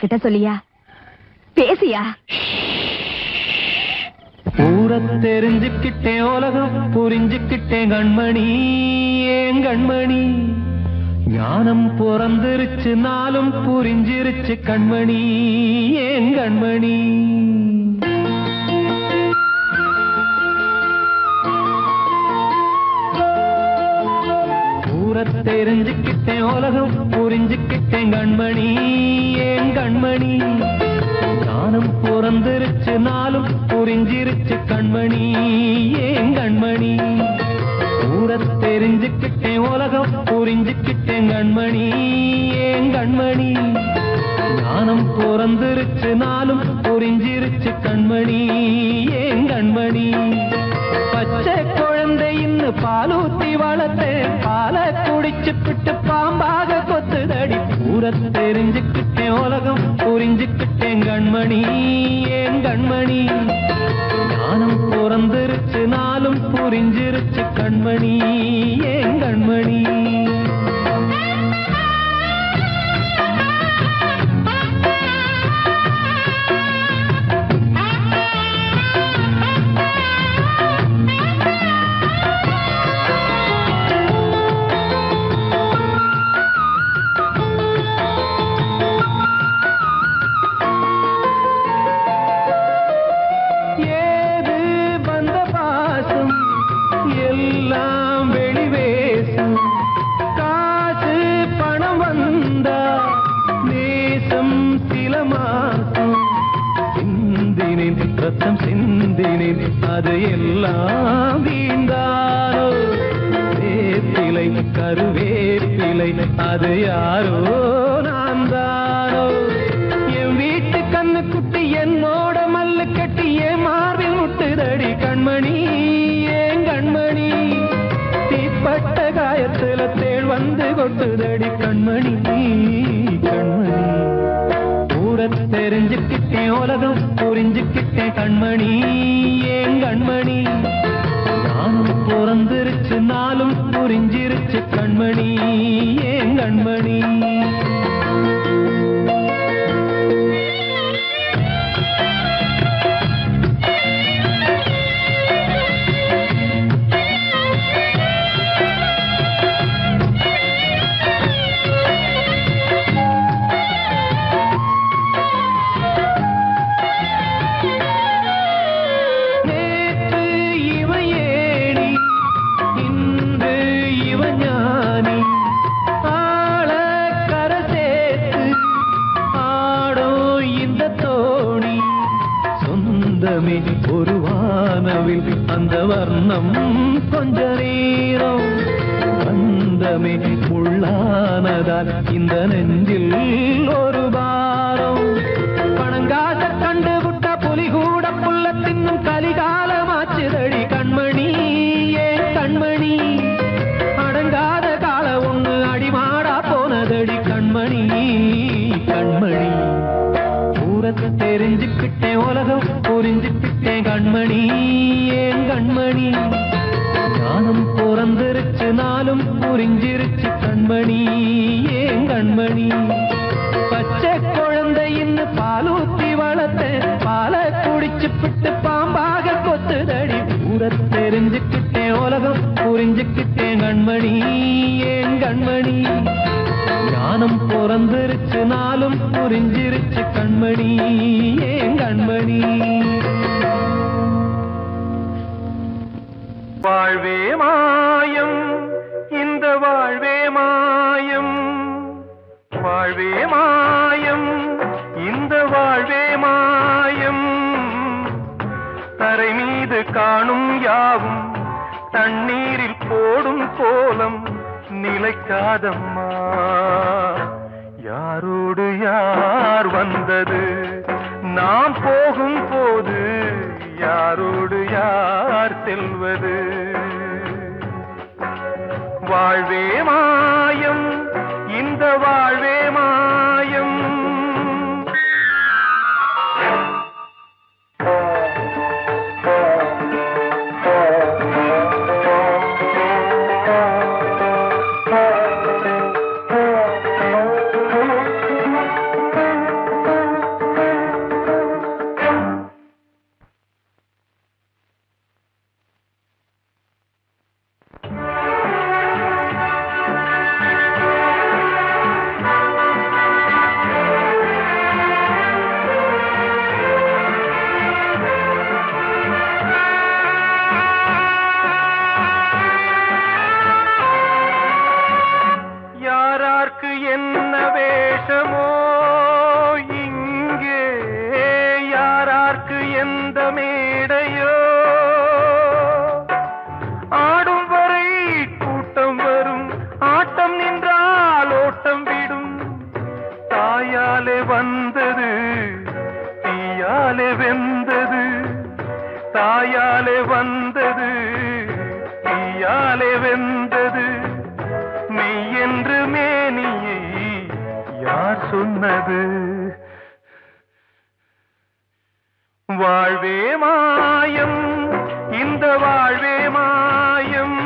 கிட்ட சொல்லியா பேசியா? ஊரை தெரிஞ்சுக்கிட்டேன், உலகம் புரிஞ்சுக்கிட்டேன் கண்மணி, ஏன் கண்மணி. ஞானம் பிறந்திருச்சு, நாளும் புரிஞ்சிருச்சு கண்மணி, ஏன் கண்மணி. ஊரை தெரிஞ்சுக்கிட்டேன், உலகம் புரிஞ்சுக்கிட்டேன் கண்மணி, ஏன் கண்மணி. ஞானம் பிறந்திருச்சு, நாளும் புரிஞ்சிருச்சு கண்மணி, ஏன் கண்மணி. ஊரை தெரிஞ்சுக்கிட்டேன், உலகம் புரிஞ்சுக்கிட்டேன் கண்மணி, ஏன் கண்மணி. ஞானம் பிறந்திருச்சு, நாளும் புரிஞ்சிருச்சு கண்மணி, ஏன் கண்மணி. பச்சை குழந்தை இன்னும் பாலூத்தி வளர்த்தேன், பாலை குடிச்சுப்பிட்டு பாம்பாக கொத்துதடி. ஊரை தெரிஞ்சுக்கிட்டேன், உலகம் புரிஞ்சுக்கிட்டேன் கண்மணி, ஏன் கண்மணி. ஞானம் பிறந்திருச்சு, நாளும் புரிஞ்சிருச்சு கண்மணி, ஏன் கண்மணி. ரத்தம் சிந்தினேன், அது எல்லாம் வீந்தாரோ. வேப்பிலை கருவேப்பிலை, அது யாரோ நான் தானோ. என் வீட்டு கண்ணு குட்டி என்னோட மல்லு கட்டி என் மார்பில் முட்டுதடி கண்மணி, ஏன் கண்மணி. தீப்பட்ட காயத்துல தேள் வந்து கொட்டுதடி கண்மணி, கண்மணி. ஊரை தெரிஞ்சுக்கிட்டேன், உலகம் புரிஞ்சுக்கிட்டேன் கண்மணி, ஏன் கண்மணி. ஞானம் பிறந்திருச்சு, நாளும் புரிஞ்சிருச்சு கண்மணி, ஏன் கண்மணி. ஒரு வானவில் அந்த வர்ணம் கொஞ்ச நேரம் வந்தமே உள்ளானதால் இந்த நெஞ்சில் ஒரு பாரம். பணங்காச கண்டு விட்ட புலி கூட புல்ல தின்னும் கலிகாலமாச்சுதடி கண்மணி, ஏன் கண்மணி. அடங்காத கால ஒண்ணு அடிமாடா போனதடி கண்மணி, கண்மணி. ஊரை தெரிஞ்சுக்கிட்டேன், உலகம் புரிஞ்சுக்கிட்டேன் கண்மணி, ஏன் கண்மணி. ஞானம் பிறந்திருச்சு, நாளும் புரிஞ்சிருச்சு கண்மணி, ஏன் கண்மணி. பச்சை குழந்தை இன்னும் பாலூத்தி வளர்த்தேன், பாலை குடிச்சுப்பிட்டு பாம்பாக கொத்துதடி. ஊரை தெரிஞ்சுக்கிட்டேன், உலகம் புரிஞ்சுக்கிட்டேன் கண்மணி, ஏன் கண்மணி. ஞானம் பிறந்திருச்சு, நாளும் புரிஞ்சிருச்சு கண்மணி, ஏன் கண்மணி. வாழ்வே மாயம், இந்த வாழ்வே மாயம், வாழ்வே மாயம், இந்த வாழ்வே மாயம். தரை மீது காணும் யாவும் தண்ணீரில் போடும் கோலம் நிலைக்காதம்மா. யாரோடு யார் வந்தது நாம் போகும் போது, யாரோடு யார் செல்வது. வாழ்வே மாயம், இந்த வாழ்வே மாயம். சொன்னது. வாழ்வே மாயம், இந்த வாழ்வே மாயம்.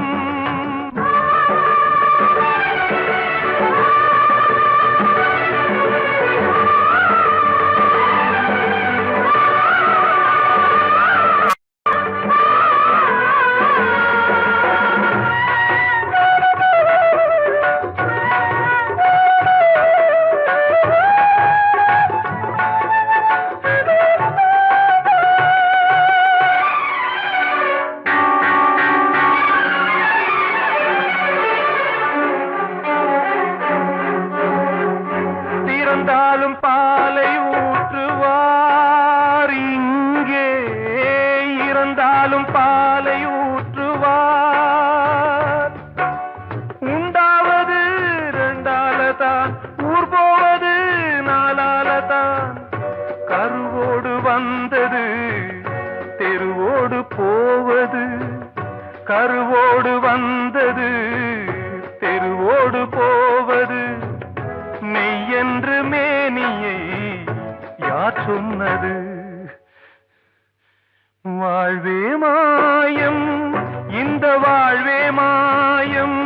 இறந்தாலும் பாலை ஊற்றுவார் இங்கே, இறந்தாலும் பாலை ஊற்றுவார். உண்டாவது ரெண்டாலதான், ஊர் போவது நாலாலதான். கருவோடு வந்தது தெருவோடு போவது, கருவோடு வந்தது தெருவோடு போவது. மெய்யென்று மேனியை யார் சொன்னது? வாழ்வே மாயம், இந்த வாழ்வே மாயம்.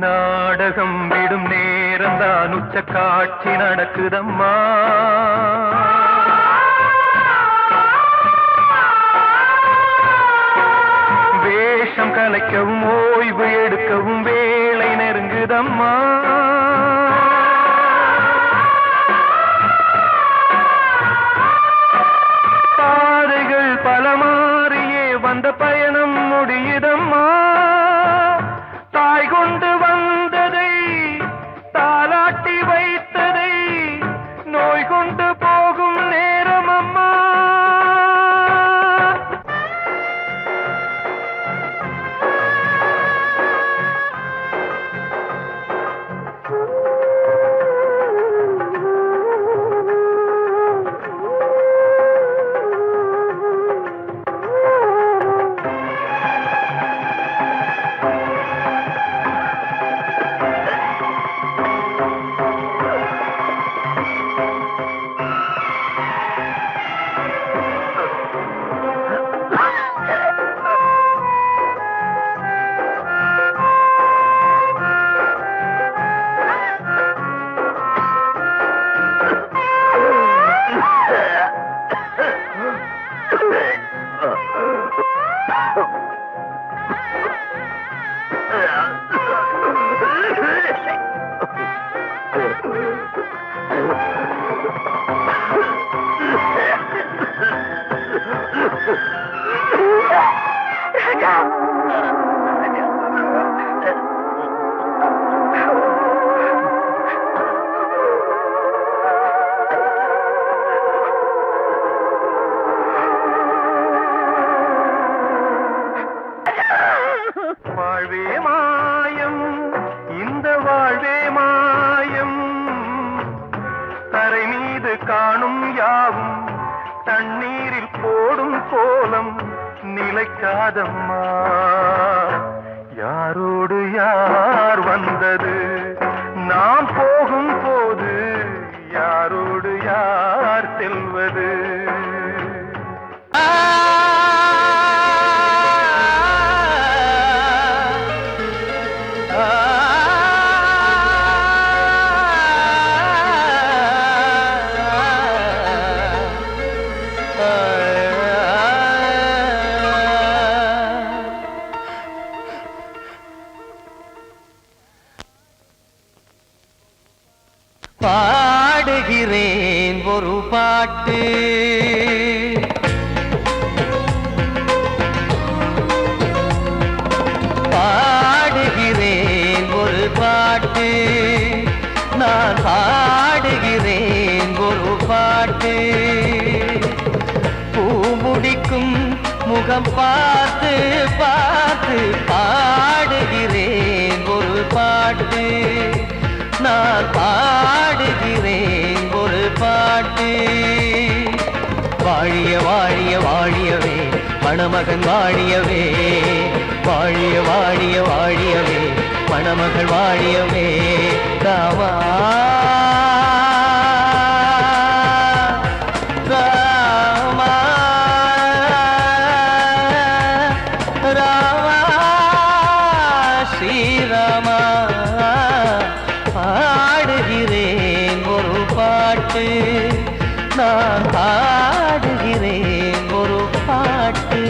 நாடகம் விடும் நேரம்தான் உச்ச காட்சி நடக்குதம்மா. வேஷம் கலைக்கவும் ஓய்வு எடுக்கவும் வேளை நெருங்குதம்மா. பாதைகள் பல மாறியே வந்த பயணம் முடியுதம்மா. தாய் கொண்டு வந்ததை தாலாட்டி வைத்ததை நோய் கொண்டு போகும் நேரம் அம்மா. வாழ்வே மாயம், இந்த வாழ்வே மாயம். தரை மீது காணும் யாவும் தண்ணீரில் போடும் கோலம் நிலைக்காதம்மா. யாரோடு யார் வந்தது நாம் போகும் போது, யாரோடு யார் செல்வது? பாடுகிறேன் ஒரு பாட்டு, நான் பாடுகிறேன் ஒரு பாட்டு. பூ முடிக்கும் முகம் பார்த்து பார்த்து பாடுகிறேன் ஒரு பாட்டு. நான் பாடுகிறேன் ஒரு பாட்டு. வாழிய வாழிய வாழியவே மணமகன் வாழியவே, வாழிய வாழிய வாழியவே மணமகள் வாழியவே. ராமா ராமா ராமா ஸ்ரீராமா. பாடுகிறேன் ஒரு பாட்டு. நான் பாடுகிறேன் ஒரு பாட்டு.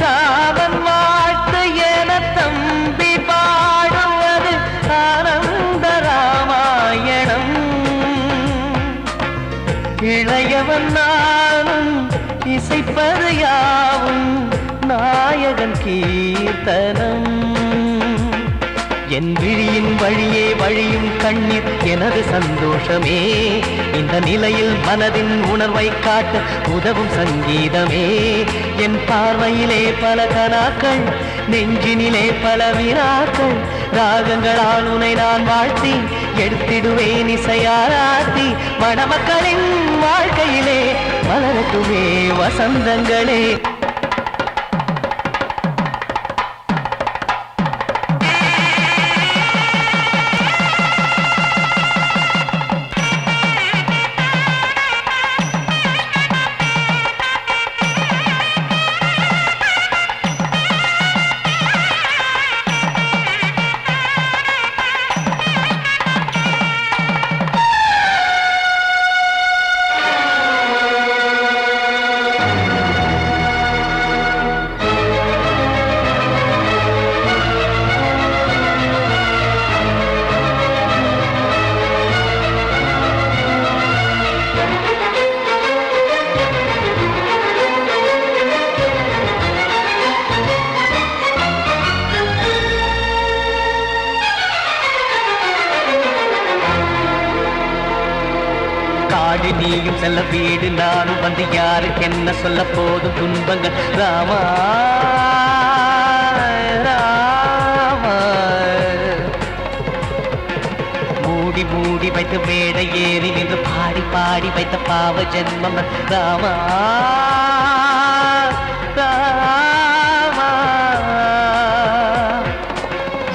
ராமன் வாழ்த்து என தம்பி பாடுவது ஆனந்த ராமாயணம். இளையவன் நானும் இசைப்பது யாவும் நாயகன் கீர்த்தனம். என் விழியின் வழியே வழியும் கண்ணீர் எனது சந்தோஷமே. இந்த நிலையில் மனதின் உணர்வை காட்ட உதவும் சங்கீதமே. என் பார்வையிலே பல கனாக்கள், நெஞ்சினிலே பல வினாக்கள். ராகங்களால் உனை நான் வாழ்த்தி எடுத்திடுவேன் இசையாராத்தி. மணமக்களின் வாழ்க்கையிலே மலரட்டுமே வசந்தங்களே. காடு நீயும் செல்ல வீடு நானும் வந்து யாருக்கு என்ன சொல்ல போதும் துன்பங்கள். ராமா ராமா. மூடி மூடி வைத்து மேடை ஏறி நின்று பாடி பாடி வைத்த பாவ ஜென்மம். ராமா ராமா.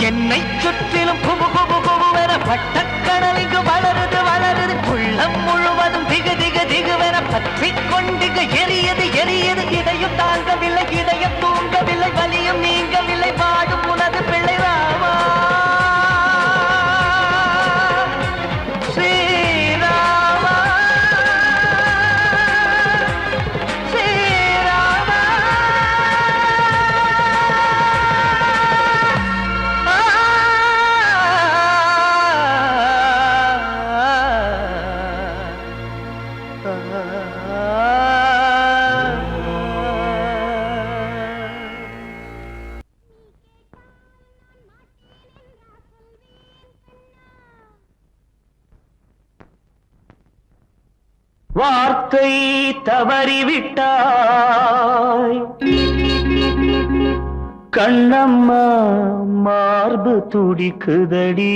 என்னை சுற்றிலும் குபு குபு குபுவென பட்டக்கடல் இங்கு வளருது வளருது. உள்ளம் முழுவதும் திகு திகு திகுவென பற்றிக் கொண்டிக எரியது எரியது. இதையும் தாங்கவில்லை இதயம் தூங்கவில்லை வலியும் நீங்கவில்லை. வாடும் உனது பிள்ளை ராமா ஸ்ரீராமா ஸ்ரீராமா. வார்த்தை தவறிவிட்டாய் கண்ணம்மா, மார்பு துடிக்குதடி.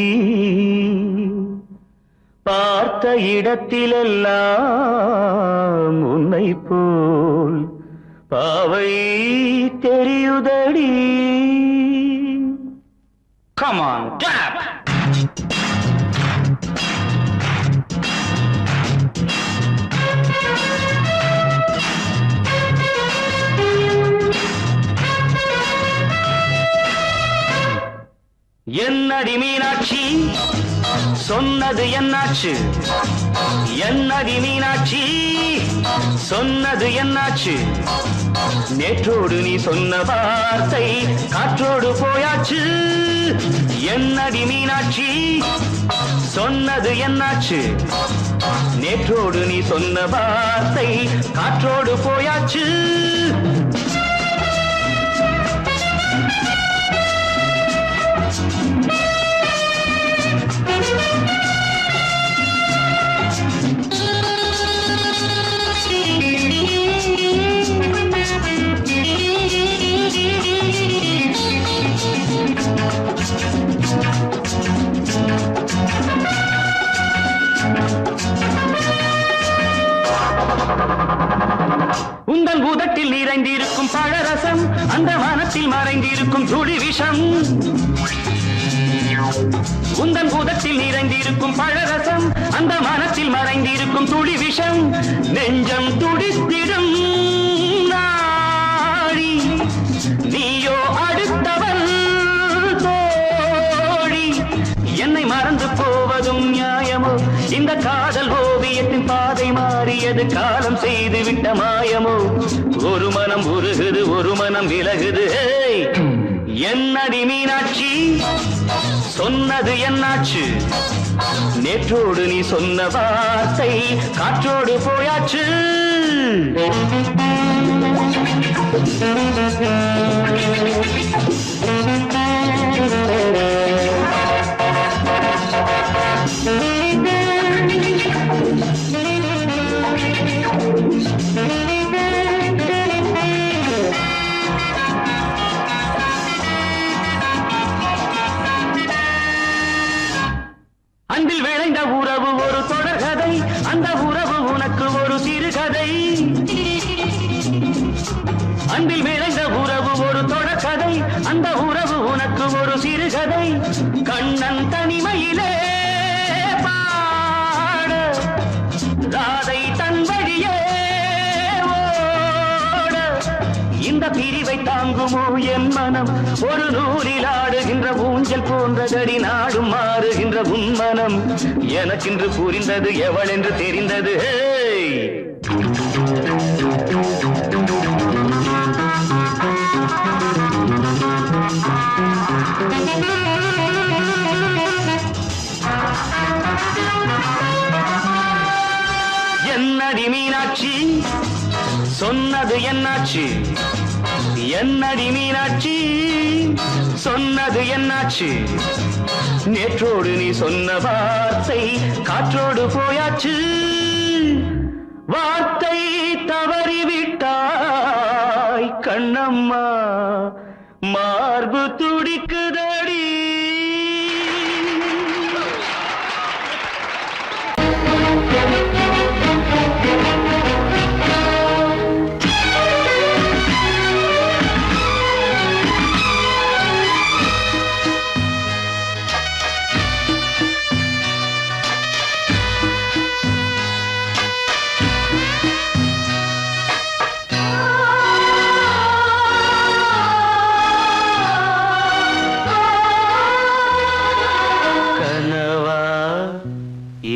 பார்த்த இடத்திலெல்லாம் உன்னை போல் பாவை தெரியுதடி. Come on, clap! என்னடி மீனாட்சி சொன்னது என்னாச்சு? என்னடி மீனாட்சி சொன்னது என்னாச்சு? நேற்றோடு நீ சொன்ன வார்த்தை காற்றோடு போயாச்சு. என்னடி மீனாட்சி சொன்னது என்னாச்சு? நேற்றோடு நீ சொன்ன வார்த்தை காற்றோடு போயாச்சு. உந்தன் பூதத்தில் நிறைந்திருக்கும் பழரசம் அந்த வானத்தில் மறைந்திருக்கும் துளி விஷம். உந்தன் பூதத்தில் நிறைந்திருக்கும் பழரசம் அந்த வானத்தில் மறைந்திருக்கும் துளி விஷம். நெஞ்சம் துடித்திடும் நாடி நீயோ அடுத்தவன் தோழி. என்னை மறந்து போவதும் நியாயமோ? இந்த காதல் ஓவியத்தின் பாதை மாறியது காலம் செய்து விட்ட மாயமோ? ஒரு மனம் உருகுது ஒரு மனம் விலகுது. என்னடி மீனாட்சி சொன்னது என்னாச்சு? நேற்றோடு நீ சொன்ன வார்த்தை காற்றோடு போயாச்சு. அன்பில் விளைந்த உறவு ஒரு தொடர்கதை, அந்த உறவு உனக்கு ஒரு சிறுகதை. அன்பில் விளைந்த உறவு ஒரு தொடர்கதை, அந்த உறவு உனக்கு ஒரு சிறுகதை. கண்ணன் தனிமையிலே பாட ராதை தன் வழியே ஓட. இந்த பிரிவை தாங்குமோ என் மனம்? ஒரு நூலில் ஆடுகின்ற ஊஞ்சல் போன்றதடி நாடும் மாறுகின்ற உன்மனம். எனக்கென்று புரிந்தது எவள் என்று தெரிந்தது. என்னடி மீனாட்சி சொன்னது என்னாச்சு? என்னடி மீனாட்சி சொன்னது என்னாச்சு? நேற்றோடு நீ சொன்ன வார்த்தை காற்றோடு போயாச்சு. வார்த்தை தவறிவிட்டாய் கண்ணம்மா, மார்பு துடிக்குதடி.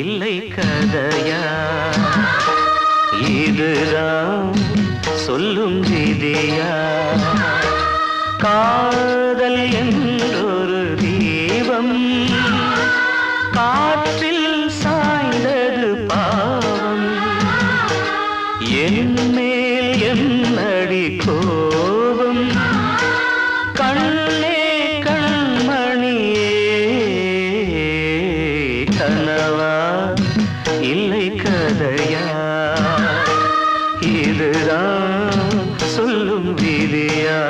இல்லை கதையா இதுதான் சொல்லும் விதியா? காதல் என்றொரு தீபம் காற்றில் சாய்ந்தது பாவம். என் மேல் என்னடி கோபம்? கண்ணே கண்மணியே கனவா இல்லை கதையா? இதுதான் சொல்லும் விதியா?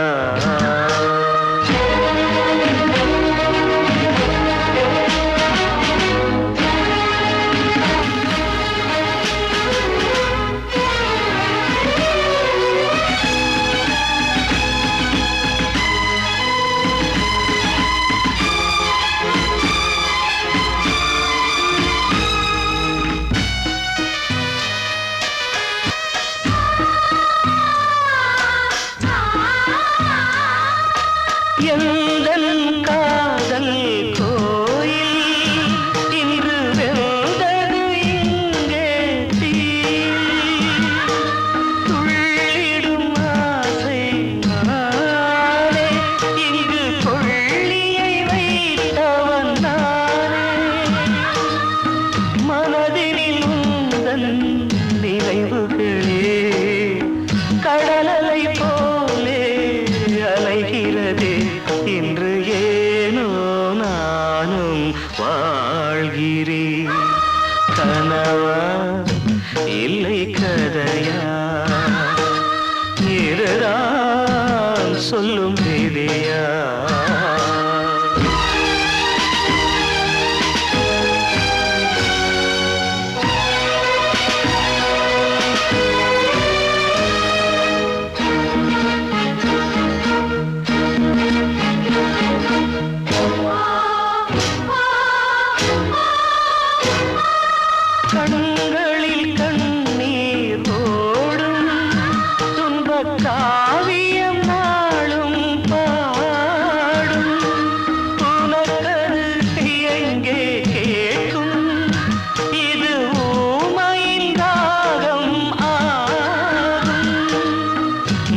வாழ்கிறேன். கனவா இல்லை கதையா, இதுதான் சொல்லும் விதியா? கண்களில் கண்ணீர் ஓடும் துன்பக் காவியம் நாளும் பாடும். உனக்கது எங்கே கேட்கும்? இது ஊமையின் தாகம் ஆகும்.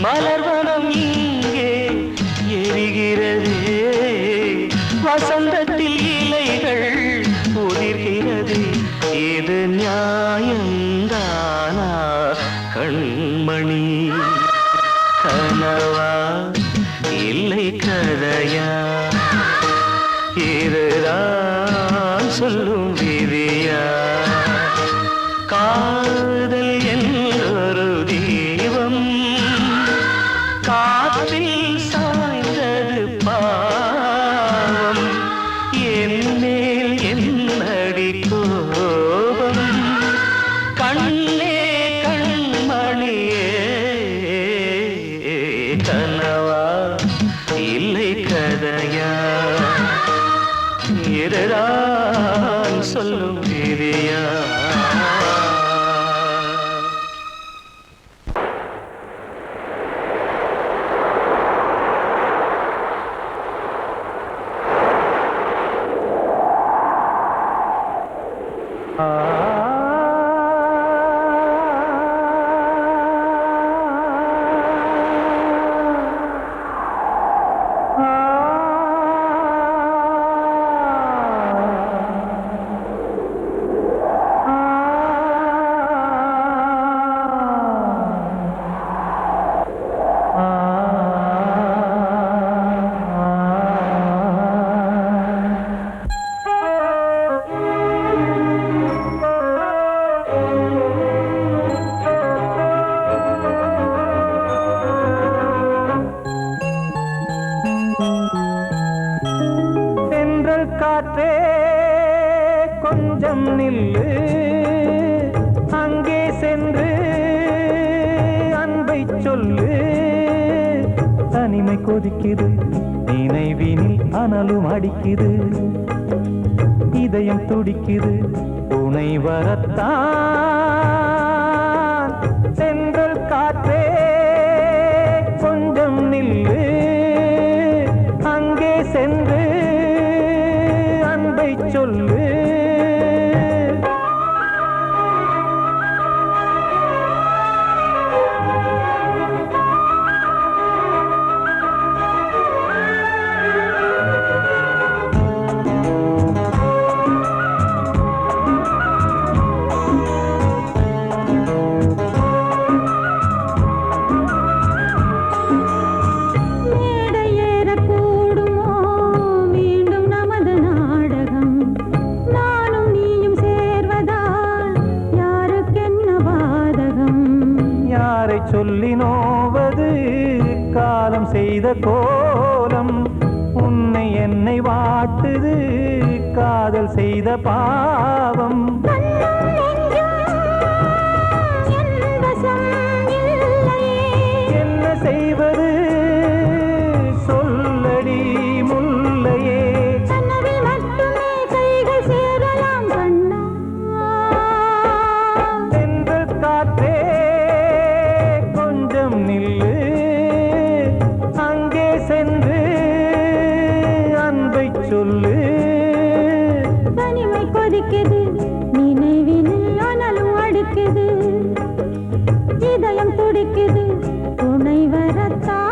மலர்வனம் இங்கே எரிகிறதே, வசந்தத்தில் இலைகள் உதிர்கிறது. இது நியாயந்தானா கண்மணி? கனவா இல்லை கதையா, இதுதான் சொல்லும் விதியா? காதல் என்றொரு தீபம் காற்றில் சாய்ந்தது பாவம். என்னேல் என்னடி கோபம்? கண்ணே கண்மணியே, கனவா இல்லை கதையா, இதுதான் சொல்லும் விதியா? காற்றே கொஞ்சம் நில்லு, அங்கே சென்று அன்பை சொல்லு. தனிமை கொதிக்குது, நினைவினில் அனலும் அடிக்குது, இதயம் துடிக்குது துணை வரத்தான். சென்றல் காற்றே கொஞ்சம் நில்லு, அங்கே சென்று அன்பை சொல்லு. சொல்லி நோவது காலம் செய்த கோலம், உன்னை என்னை வாட்டுது காதல் செய்த பாவம். என்ன செய்வது சொல்லடி முல்லையே, சென்றல் காற்றே நில்லு, அங்கே சென்று அன்பை சொல்லு. தனிமை கொதிக்குது, நினைவினில் அனலும் அடிக்குது, இதயம் துடிக்குது துணை வரத்தான்.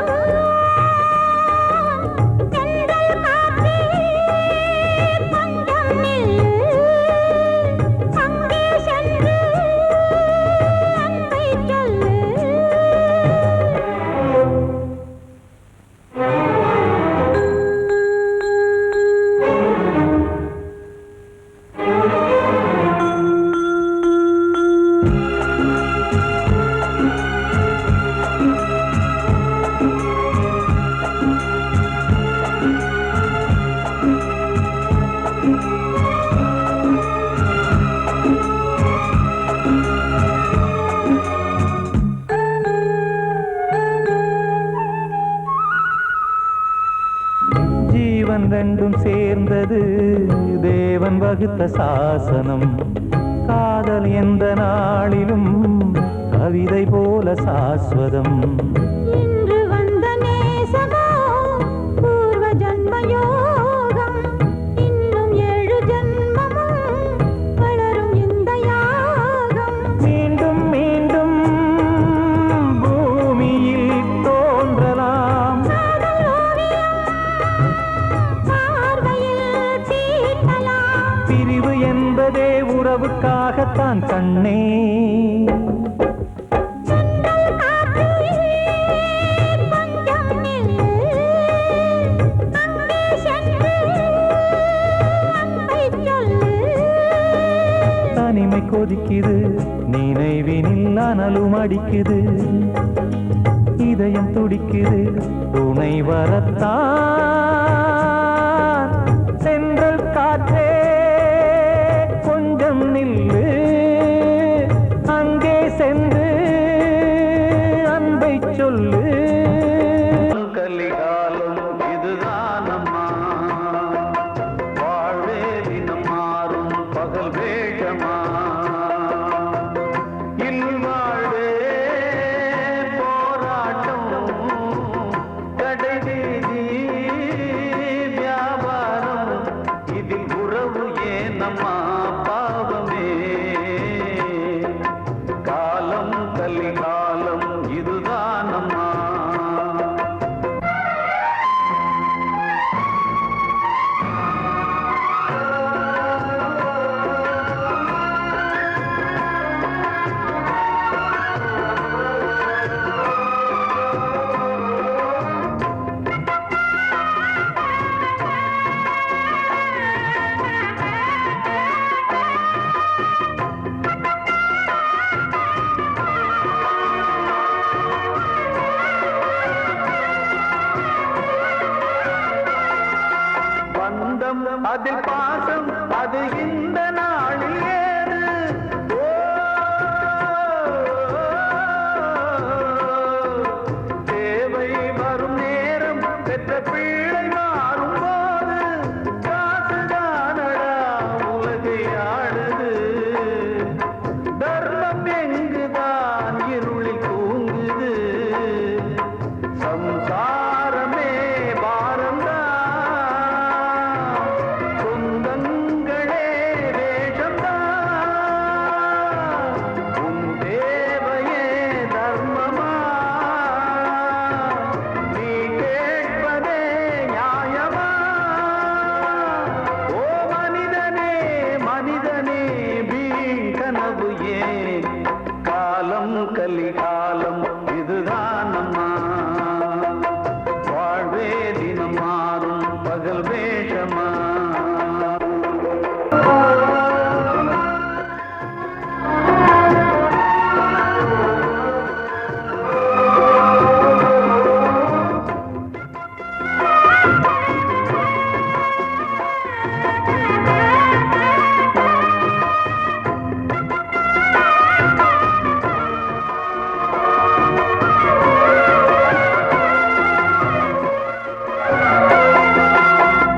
தேவன் வகுத்த சாசனம். காதல் எந்த நாளிலும் கவிதை போல சாஸ்வதம். இன்று வந்த நேசமோ பூர்வ ஜன்ம யோகம். இன்னும் 7 ஜன்மமும் வளரும் இந்த யாகம். மீண்டும் மீண்டும் பூமியில் தோன்றலாம். காதல் ஓவியம் பார்வையில் தீட்டலாம். பிரிவு என்பதே உறவுக்காகத்தான் கண்ணே. தென்றல் காற்றில் கொஞ்சம் நில்லு. அங்கே சென்று அன்பை சொல்லு. தனிமை கொதிக்குது, நினைவினில் அனலும் அடிக்குது. இதயம் துடிக்குது, துணை வரத்தான். சென்றல் காற்றே கொஞ்சம் நில்லு. அங்கே சென்று அன்பை சொல்லு. கலிகாலம் இதுதானம்மா, வாழ்வே தினம் மாறும் பகல் வேஷமா. இல்வாழ்வே போராட்டம், கடைவீதி வியாபாரம். இதில் உறவு ஏனம்மா பாவமே. காலம் கலிகாலம் இதுதானம்மா. பந்தம் அதில் பாசம், அது இந்த நாளில் ஏது. ஓ, தேவை வரும் நேரம் பெற்ற பிள்ளை மாறும் போது. காசுதானடா உலகை ஆடுது. தர்மம் எங்குதான் இருளில் தூங்குது. சம்சாரமே பாரம்தான், சொந்தங்களே வேஷம்தான். உன் தேவையே தர்மமா, நீ கேட்பதே நியாயமா. ஓ மனிதனே மனிதனே, வீண் கனவு ஏன்? காலம் கலிகாலம் இதுதானம்மா, வாழ்வே தினம் மாறும் பகல் வேஷமா.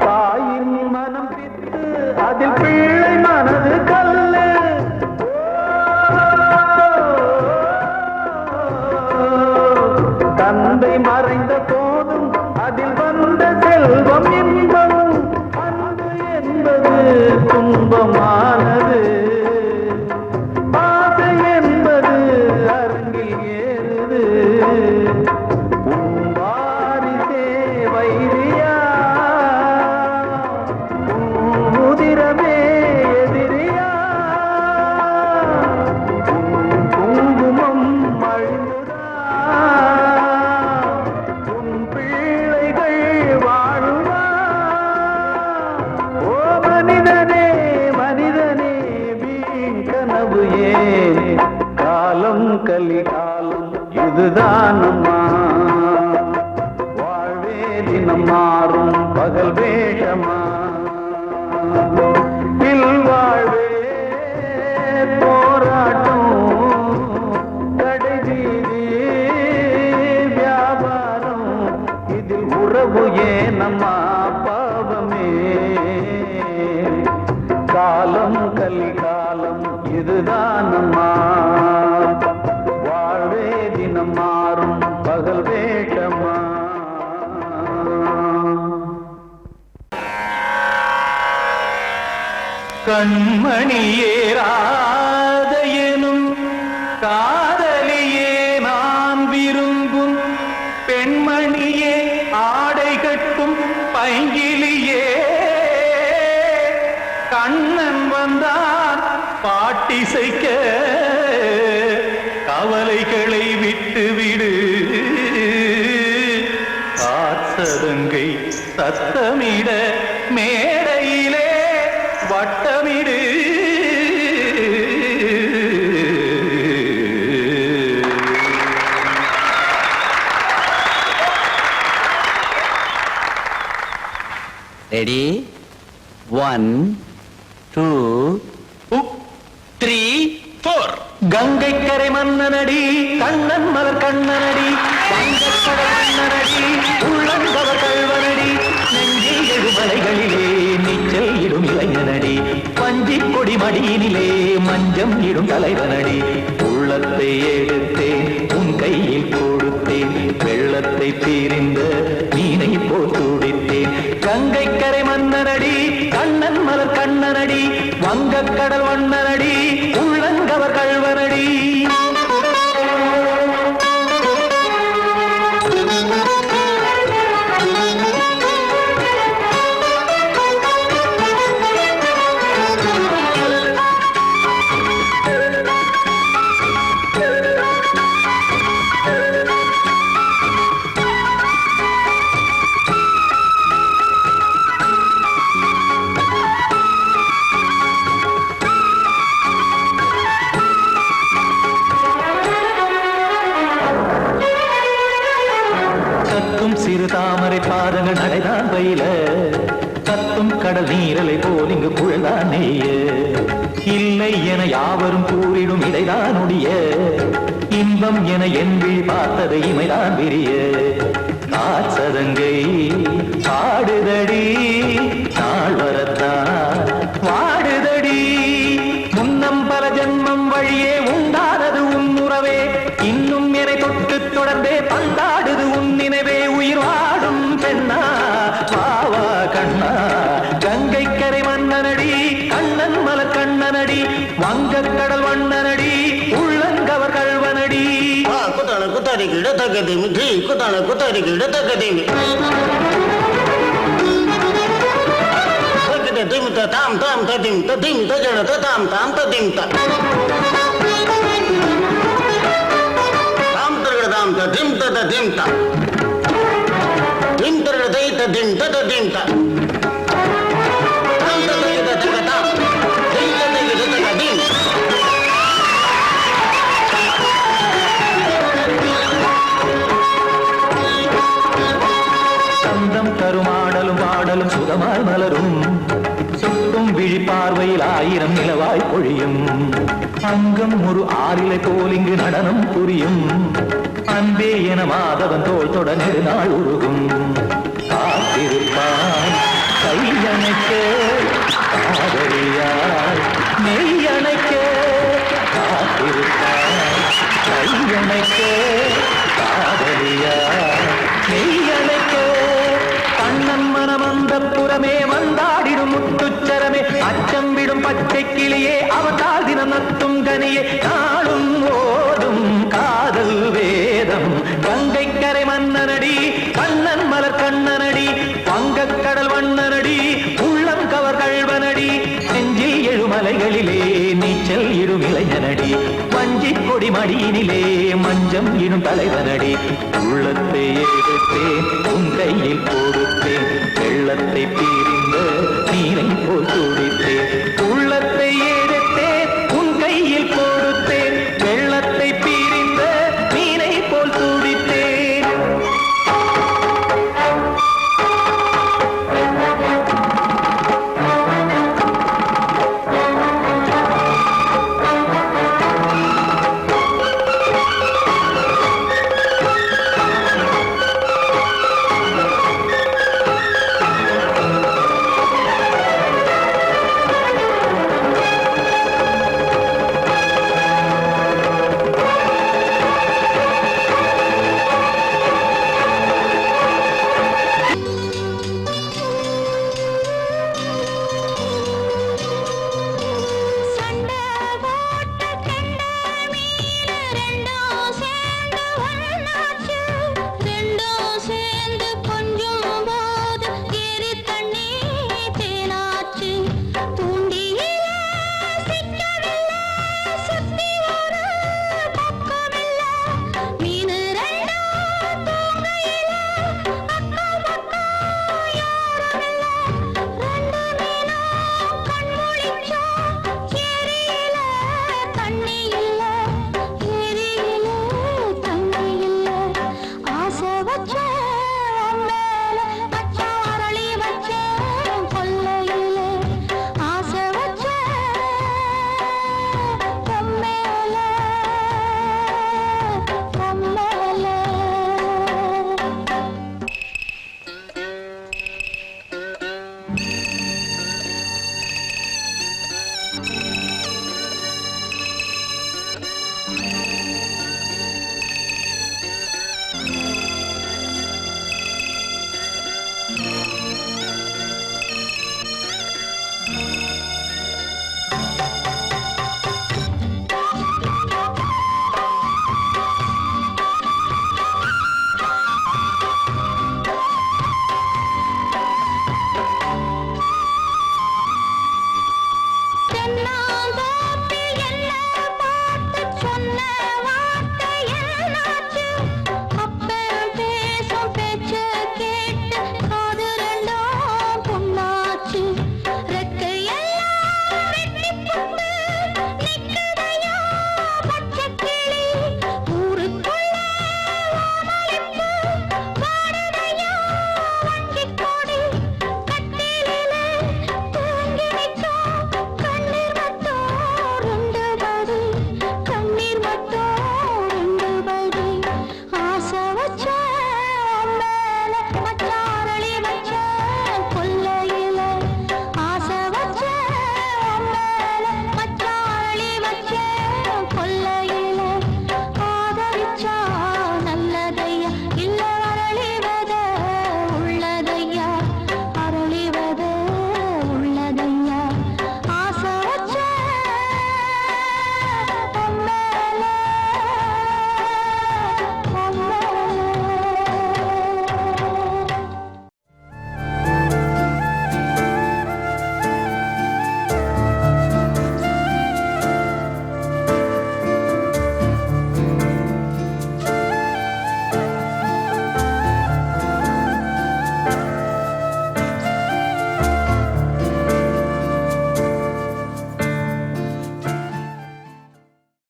தாயின் மனம் பித்து, அதில் பிள்ளை மனது கல்லு. தந்தை மறைந்த போதும் அதில் வந்த செல்வம் இன்பம். அன்பு என்பது துன்பமானது, ஆசை என்பது அரங்கில் ஏறுது. உன் வாரிசே வைரியா, உன் உதிரமே எதிரியா. உன் குங்குமம் அழிந்துதா, உன் பிள்ளைகள் வாழுவா. ஓ மனிதனே மனிதனே, வீண் கனவு ஏன்? காலம் கலிகாலம் இதுதானம்மா, வாழ்வே தினம் மாறும் பகல் வேஷமா. இல்வாழ்வே போராட்டம், கடைவீதி வியாபாரம். இதில் உறவு ஏனம்மா பாவமே. கலிகாலம் இதுதான் அம்மா, வாழ்வே தினம் மாறும் பகல் வேஷமா. கண்மணியே ராதையனும் காதலியே நான் விரும்பும் பெண்மணியே ஆடை கட்டும் பைங்கிலியே கண்ணன் வந்தான் பாட்டிசைக்க கவலைகளை விட்டுவிடு காசதங்கை சத்தமிட மேடையிலே வட்டமிடு. ரெடி 1 2 3 4. கங்கை கரை மன்னனடி கண்ணன் மலர் கண்ணனடி வங்கக்கடல் மன்னனடி உள்ளங்கவர் கல்வனடி நெஞ்சில் எழுமலைகளிலே நீச்சல் இடும் இளைஞனடி பஞ்சி கொடி மடியினிலே மஞ்சம் இடும் தலைவனடி. உள்ளத்தை எடுத்தேன் உன் கையில் கொடுத்தேன் வெள்ளத்தை பிரிந்த மீனை போல் துடித்தேன். கங்கை கரை மன்னனடி கண்ணன் மலர் கண்ணனடி வங்கக்கடல் வண்ணனடி உள்ளங்கவர் கல்வனடி. சிறு தாமரை பாதங்கள் நடைதான் பயில கத்தும் கடல் நீரலை போல் இங்கு குழல்தான் நெய்ய இல்லை என யாவரும் கூறிடும் இடைதான் உடைய இன்பம் என என்பி பார்த்ததை இமைதான் விரிய காசதங்கை பாடுதடி நாள் வரத்தான் வாடுதடி முன்னம் பல ஜென்மம் வழியே உண்டானது உன் உறவே இன்னும் என்னை தொட்டு தொடர்ந்தே பந்தாடுது உன் நினைவே உயிர் வாடும் பெண்ணா பாவா கண்ணா. கங்கை கரை மன்னனடி கண்ணன் மலர் கண்ணனடி வங்கக்கடல் வண்ணனடி உள்ளங்கவர் கல்வனடி. குத்தான குத்தாரி கிட தகதிமி ஜி குத்தான குத்தாரி கிட தகதிமி தகத திமித தாம் தாம் ததிம் ததிம் தஜன ததாம் தாம் ததிம் த தாம் தரகட தாம் ததிம் ததிம் த திம் தரகட தை ததிம் ததிம் த தாம் தரகட தகதாம் தை தரகட தகதிம். சந்தம் கருமாடலும் பாடலும் சுகமாய் மலரும் சுட்டும் விழி பார்வையில் ஆயிரம் நிலவாய் பொழியும் அங்கம் ஒரு ஆறிலை போல் இங்கு நடனம் புரியும் அன்பே என மாதவன் தோல் தொட நெடுநாள் உருகும் காத்திருப்பான் கையணைக்க காதலியாய் நெய்யணைக்க காத்திருப்பான் கையணைக்க காதலியாய் நெய்யணைக்க கண்ணன் மனமந்த புறமே வந்தாடிடும் முத்துச்சரமே அச்சம் விடும் பச்சை கிளியே அவதால் தினம் நத்தும் கனியே நாளும் ஓடும் காதல் வேதம். கங்கை கரை மன்னனடி கண்ணன் மலர் கண்ணனடி வங்கக்கடல் வண்ணனடி உள்ளம் கவர் கல்வனடி நெஞ்சில் எழுமலைகளிலே நீச்சல் இடும் இளைஞனடி வஞ்சி கொடி மடியினிலே மஞ்சம் இடும் தலைவனடி. உள்ளத்தை எடுத்தேன் உன் கையில் கொடுத்தேன் வெள்ளத்தை பிரிந்த நீரை போல் துடித்தேன் உள்ளத்தை